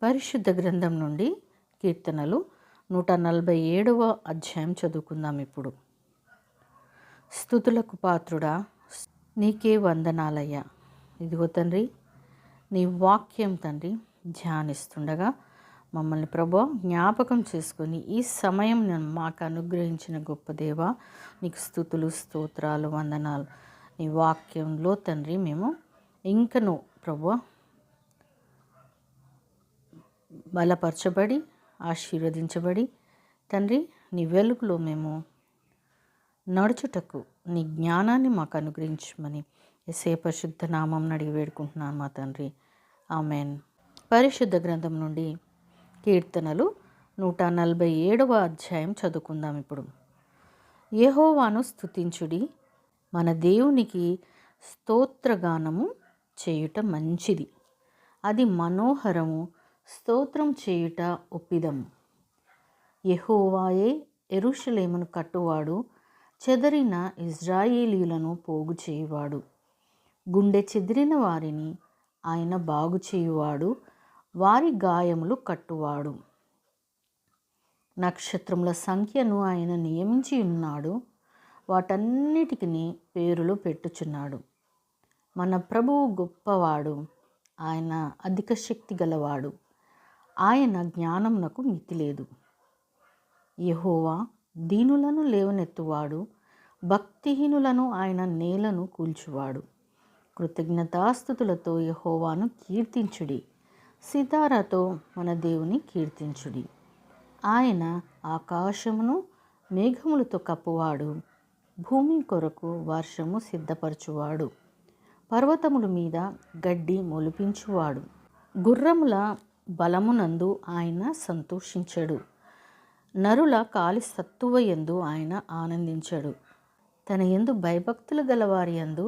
పరిశుద్ధ గ్రంథం నుండి కీర్తనలు 147వ అధ్యాయం చదువుకుందాం. ఇప్పుడు స్తుతులకు పాత్రుడా, నీకే వందనాలయ్యా. ఇదిగో తండ్రి, నీ వాక్యం తండ్రి ధ్యానిస్తుండగా మమ్మల్ని ప్రభువా జ్ఞాపకం చేసుకొని ఈ సమయం మాకు అనుగ్రహించిన గొప్ప దేవా, నీకు స్తుతులు, స్తోత్రాలు, వందనాలు. నీ వాక్యంలో తండ్రి మేము ఇంకను ప్రభువా బలపరచబడి ఆశీర్వదించబడి తండ్రి నీ వెలుగులో మేము నడుచుటకు నీ జ్ఞానాన్ని మాకు అనుగ్రహించమని యేసయ్య పరిశుద్ధ నామం అడిగి వేడుకుంటున్నాను మా తండ్రి, ఆమెన్. పరిశుద్ధ గ్రంథం నుండి కీర్తనలు 147వ అధ్యాయం చదువుకుందాం. ఇప్పుడు యెహోవాను స్తుతించుడి, మన దేవునికి స్తోత్రగానము చేయుట మంచిది, అది మనోహరము, స్తోత్రం చేయుట ఒప్పిదము. యెహోవాయే యెరూషలేమును కట్టువాడు, చెదరిన ఇజ్రాయేలీయులను పోగు చేయువాడు. గుండె చెదిరిన వారిని ఆయన బాగు చేయువాడు, వారి గాయములు కట్టువాడు. నక్షత్రముల సంఖ్యను ఆయన నియమించి ఉన్నాడు, వాటన్నిటికీ పేరులు పెట్టుచున్నాడు. మన ప్రభువు గొప్పవాడు, ఆయన అధిక శక్తి గలవాడు, ఆయన జ్ఞానమునకు మితి లేదు. యెహోవా దీనులను లేవనెత్తువాడు, భక్తిహీనులను ఆయన నేలను కూల్చువాడు. కృతజ్ఞతాస్తుతులతో యెహోవాను కీర్తించుడి, సితారాతో మన దేవుని కీర్తించుడి. ఆయన ఆకాశమును మేఘములతో కప్పువాడు, భూమి కొరకు వర్షము సిద్ధపరచువాడు, పర్వతముల మీద గడ్డి మొలిపించువాడు. గుర్రముల బలమునందు ఆయన సంతోషించడు, నరుల కాలి సత్తువ యందు ఆయన ఆనందించడు. తన యందు భయభక్తులు గల వారి యందు,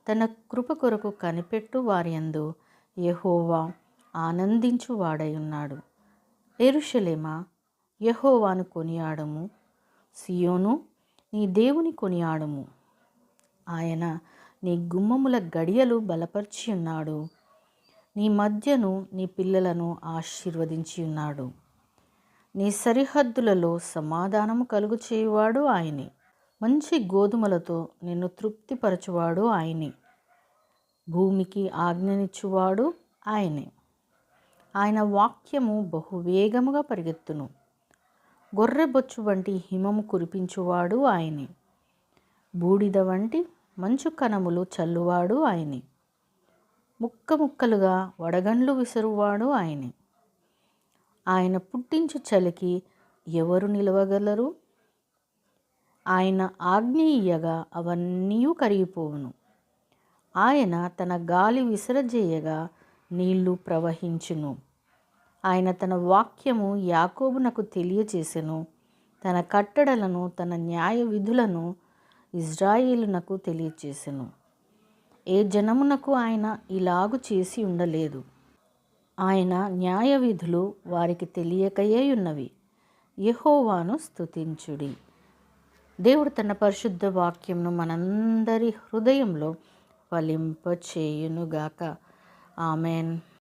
తన కృప కొరకు కనిపెట్టు వారి యందు యెహోవా ఆనందించువాడై ఉన్నాడు. యెరూషలేమా, యెహోవాను కొనియాడము, సియోను, నీ దేవుని కొనియాడము. ఆయన నీ గుమ్మముల గడియలు బలపరిచి ఉన్నాడు, నీ మధ్యను నీ పిల్లలను ఆశీర్వదించి ఉన్నాడు. నీ సరిహద్దులలో సమాధానము కలుగు చేయువాడు ఆయనే, మంచి గోధుమలతో నిన్ను తృప్తిపరచువాడు ఆయనే, భూమికి ఆజ్ఞనిచ్చువాడు ఆయనే. ఆయన వాక్యము బహువేగముగా పరిగెత్తును, గొర్రెబొచ్చు వంటి హిమము కురిపించువాడు ఆయనే, బూడిద వంటి మంచు కణములు చల్లువాడు ఆయనే, ముక్క ముక్కలుగా వడగండ్లు విసురువాడు ఆయనే. ఆయన పుట్టించు చలికి ఎవరు నిలవగలరు? ఆయన ఆజ్ఞ ఇయ్యగా అవన్నీ కరిగిపోవును. ఆయన తన గాలి విసరజేయగా నీళ్లు ప్రవహించును. ఆయన తన వాక్యము యాకోబునకు తెలియచేసెను, తన కట్టడలను తన న్యాయ విధులను ఇజ్రాయేలునకు తెలియచేసెను. ఏ జనమునకు ఆయన ఇలాగు చేసి ఉండలేదు. ఆయన న్యాయ విధులు వారికి తెలియకయే ఉన్నవి. యెహోవాను స్తుతించుడి. దేవుడు తన పరిశుద్ధ వాక్యంను మనందరి హృదయంలో ఫలింపచేయునుగాక. ఆమెన్.